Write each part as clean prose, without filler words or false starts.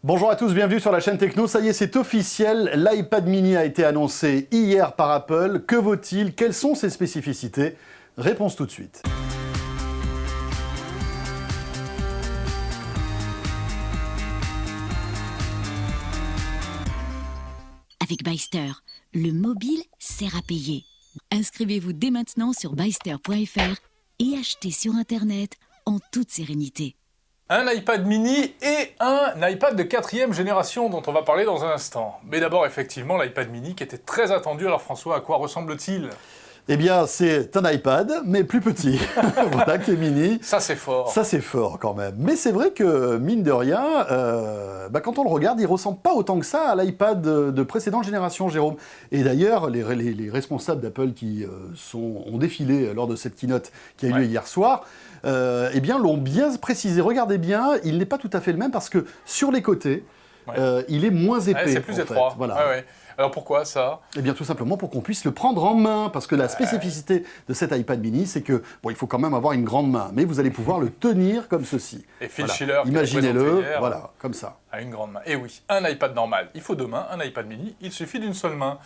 Bonjour à tous, bienvenue sur la chaîne Techno. Ça y est, c'est officiel, l'iPad mini a été annoncé hier par Apple. Que vaut-il? Quelles sont ses spécificités? Réponse tout de suite. Avec Byster, le mobile sert à payer. Inscrivez-vous dès maintenant sur byster.fr et achetez sur Internet en toute sérénité. Un iPad mini et un iPad de 4e génération dont on va parler dans un instant. Mais d'abord, effectivement, l'iPad mini qui était très attendu. Alors François, à quoi ressemble-t-il? Eh bien, c'est un iPad, mais plus petit. Voilà, qui est mini. Ça, c'est fort. Ça, c'est fort quand même. Mais c'est vrai que, mine de rien, quand on le regarde, il ressemble pas autant que ça à l'iPad de précédente génération, Jérôme. Et d'ailleurs, les responsables d'Apple qui ont défilé lors de cette keynote qui a eu lieu hier soir, eh bien, l'ont bien précisé. Regardez bien, il n'est pas tout à fait le même parce que sur les côtés, il est moins épais. C'est plus étroit. Voilà. Alors pourquoi ça? Eh bien tout simplement pour qu'on puisse le prendre en main, parce que la spécificité de cet iPad mini, c'est que, bon, il faut quand même avoir une grande main, mais vous allez pouvoir le tenir comme ceci. Et Phil Schiller, imaginez-le, voilà, comme ça. À une grande main. Et oui, un iPad normal, il faut deux mains, un iPad mini, il suffit d'une seule main.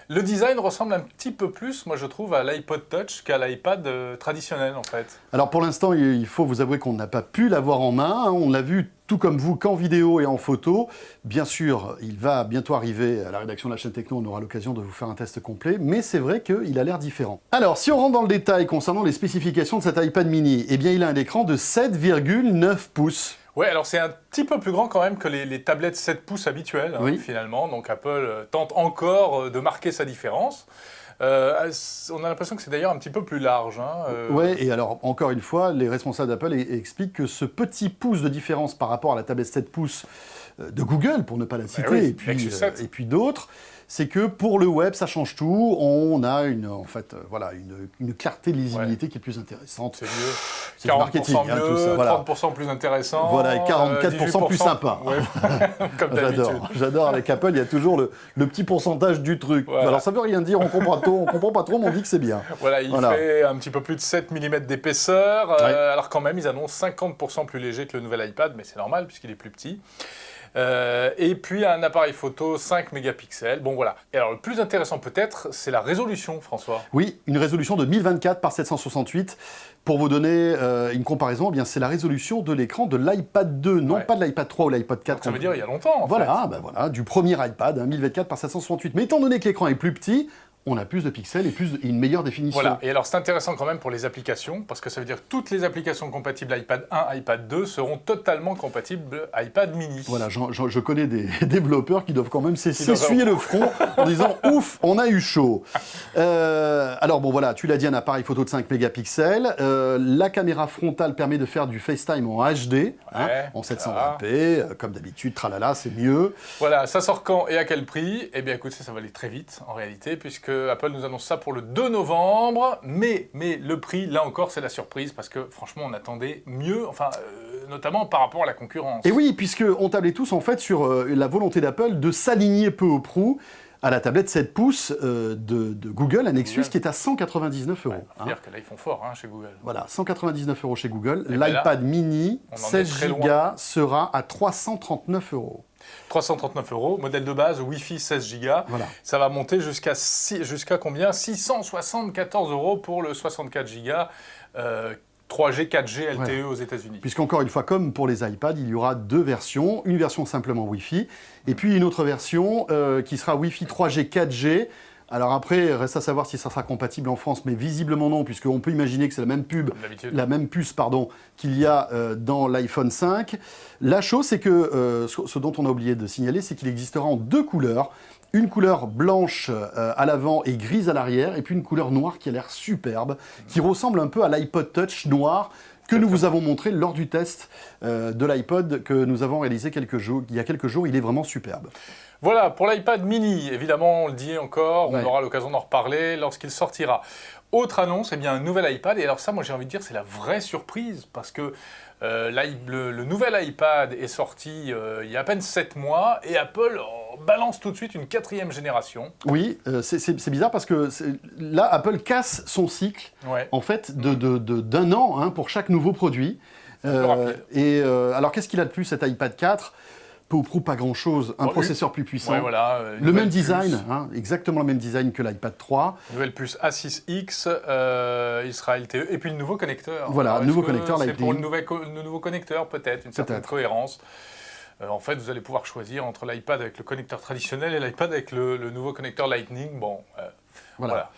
Le design ressemble un petit peu plus, moi je trouve, à l'iPod Touch qu'à l'iPad traditionnel en fait. Alors pour l'instant, il faut vous avouer qu'on n'a pas pu l'avoir en main, hein. On l'a vu tout comme vous qu'en vidéo et en photo. Bien sûr, il va bientôt arriver à la rédaction de la chaîne Techno, on aura l'occasion de vous faire un test complet, mais c'est vrai qu'il a l'air différent. Alors, si on rentre dans le détail concernant les spécifications de cet iPad mini, eh bien il a un écran de 7,9 pouces. Ouais, alors c'est un petit peu plus grand quand même que les tablettes 7 pouces habituelles, hein, finalement. Donc Apple tente encore de marquer sa différence. On a l'impression que c'est d'ailleurs un petit peu plus large. Ouais, et alors, encore une fois, les responsables d'Apple expliquent que ce petit pouce de différence par rapport à la tablette 7 pouces de Google, pour ne pas la citer, et puis d'autres, c'est que pour le web, ça change tout. On a une clarté de lisibilité qui est plus intéressante. C'est mieux. C'est du marketing, mieux, tout ça. Voilà. 30% plus intéressant. Voilà, et 44% plus sympa. Ouais, comme d'habitude. J'adore. Avec Apple, il y a toujours le petit pourcentage du truc. Voilà. Alors ça veut rien dire, on comprend pas trop, mais on dit que c'est bien. Voilà, il fait un petit peu plus de 7 mm d'épaisseur. Alors quand même, ils annoncent 50% plus léger que le nouvel iPad, mais c'est normal puisqu'il est plus petit. Et puis un appareil photo 5 mégapixels. Bon voilà. Et alors le plus intéressant peut-être, c'est la résolution, François. Oui, une résolution de 1024 par 768. Pour vous donner une comparaison, eh bien c'est la résolution de l'écran de l'iPad 2, non pas de l'iPad 3 ou l'iPad 4. Donc ça veut dire il y a longtemps. Voilà, du premier iPad, 1024 par 768. Mais étant donné que l'écran est plus petit, on a plus de pixels et une meilleure définition. Voilà, et alors c'est intéressant quand même pour les applications, parce que ça veut dire que toutes les applications compatibles iPad 1, iPad 2 seront totalement compatibles iPad mini. Voilà, je connais des développeurs qui doivent quand même s'essuyer le front en disant « Ouf, on a eu chaud ». Alors bon voilà, tu l'as dit, un appareil photo de 5 mégapixels. La caméra frontale permet de faire du FaceTime en HD, en 720p, comme d'habitude, tralala, c'est mieux. Voilà, ça sort quand et à quel prix? Eh bien écoutez, ça va aller très vite en réalité, puisque Apple nous annonce ça pour le 2 novembre, mais le prix, là encore, c'est la surprise, parce que franchement, on attendait mieux, notamment par rapport à la concurrence. Et oui, puisqu'on tablait tous en fait sur la volonté d'Apple de s'aligner peu ou prou à la tablette 7 pouces de Google, un Nexus qui est à 199 €. C'est-à-dire que là, ils font fort chez Google. Voilà, 199 € chez Google. L'iPad mini, 16 Go, sera à 339 €. 339 €, modèle de base, Wi-Fi 16 Go. Voilà. Ça va monter jusqu'à combien? 674 € pour le 64 Go. 3G, 4G, LTE aux États-Unis. Puisqu'encore une fois, comme pour les iPads, il y aura deux versions. Une version simplement Wi-Fi, et puis une autre version qui sera Wi-Fi 3G, 4G. Alors après, reste à savoir si ça sera compatible en France, mais visiblement non, puisqu'on peut imaginer que c'est la même puce qu'il y a dans l'iPhone 5. La chose, c'est que ce dont on a oublié de signaler, c'est qu'il existera en deux couleurs. Une couleur blanche à l'avant et grise à l'arrière, et puis une couleur noire qui a l'air superbe, qui ressemble un peu à l'iPod Touch noir que nous vous avons montré lors du test de l'iPod que nous avons réalisé il y a quelques jours. Il est vraiment superbe. Voilà, pour l'iPad mini, évidemment, on le dit encore, on aura l'occasion d'en reparler lorsqu'il sortira. Autre annonce, eh bien, un nouvel iPad, et alors ça, moi j'ai envie de dire, c'est la vraie surprise, parce que le nouvel iPad est sorti il y a à peine 7 mois, et Apple balance tout de suite une 4e génération. Oui, c'est bizarre parce que là, Apple casse son cycle, en fait, d'un an pour chaque nouveau produit. Alors, qu'est-ce qu'il a de plus, cet iPad 4 ? peu ou prou pas grand-chose, un processeur plus puissant. Ouais, voilà, le même design, exactement le même design que l'iPad 3. Nouvelle puce A6X, il sera LTE, et puis le nouveau connecteur. Voilà, alors, nouveau connecteur c'est Lightning. pour le nouveau connecteur, peut-être, une certaine cohérence. En fait, vous allez pouvoir choisir entre l'iPad avec le connecteur traditionnel et l'iPad avec le nouveau connecteur Lightning. Bon, voilà.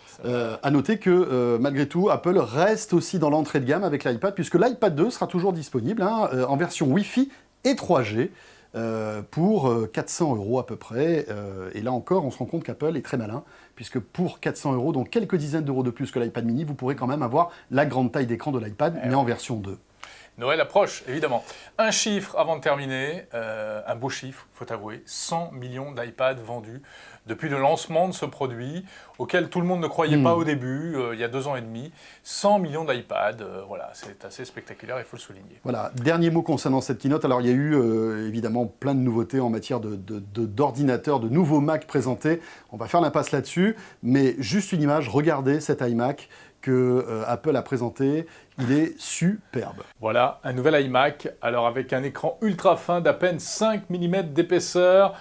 À noter que, malgré tout, Apple reste aussi dans l'entrée de gamme avec l'iPad, puisque l'iPad 2 sera toujours disponible en version Wi-Fi et 3G pour 400 € à peu près. Et là encore, on se rend compte qu'Apple est très malin, puisque pour 400 €, donc quelques dizaines d'euros de plus que l'iPad mini, vous pourrez quand même avoir la grande taille d'écran de l'iPad, mais en version 2. Noël approche, évidemment. Un chiffre avant de terminer, un beau chiffre, il faut avouer, 100 millions d'iPads vendus depuis le lancement de ce produit, auquel tout le monde ne croyait pas au début, il y a 2 ans et demi. 100 millions d'iPads, voilà, c'est assez spectaculaire, il faut le souligner. Voilà, dernier mot concernant cette keynote. Alors, il y a eu évidemment plein de nouveautés en matière d'ordinateurs, de nouveaux Mac présentés. On va faire l'impasse là-dessus, mais juste une image, regardez cet iMac que Apple a présenté, il est superbe. Voilà, un nouvel iMac, alors avec un écran ultra fin d'à peine 5 mm d'épaisseur.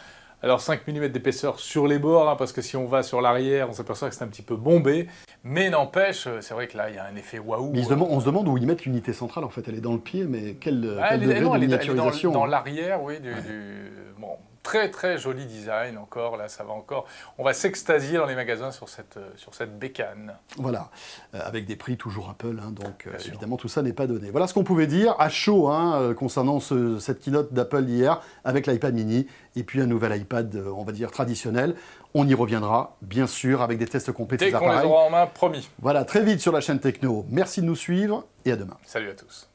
Alors 5 mm d'épaisseur sur les bords, parce que si on va sur l'arrière, on s'aperçoit que c'est un petit peu bombé. Mais n'empêche, c'est vrai que là, il y a un effet waouh. On se demande où ils mettent l'unité centrale, en fait. Elle est dans le pied, mais quel degré de miniaturisation. Elle est dans l'arrière, oui, bon, très très joli design encore, là ça va encore. On va s'extasier dans les magasins sur cette bécane. Voilà, avec des prix toujours Apple, donc évidemment tout ça n'est pas donné. Voilà ce qu'on pouvait dire à chaud concernant cette keynote d'Apple d'hier avec l'iPad mini et puis un nouvel iPad, on va dire traditionnel. On y reviendra, bien sûr, avec des tests complets de ces appareils. Dès qu'on les aura en main, promis. Voilà, très vite sur la chaîne Techno. Merci de nous suivre et à demain. Salut à tous.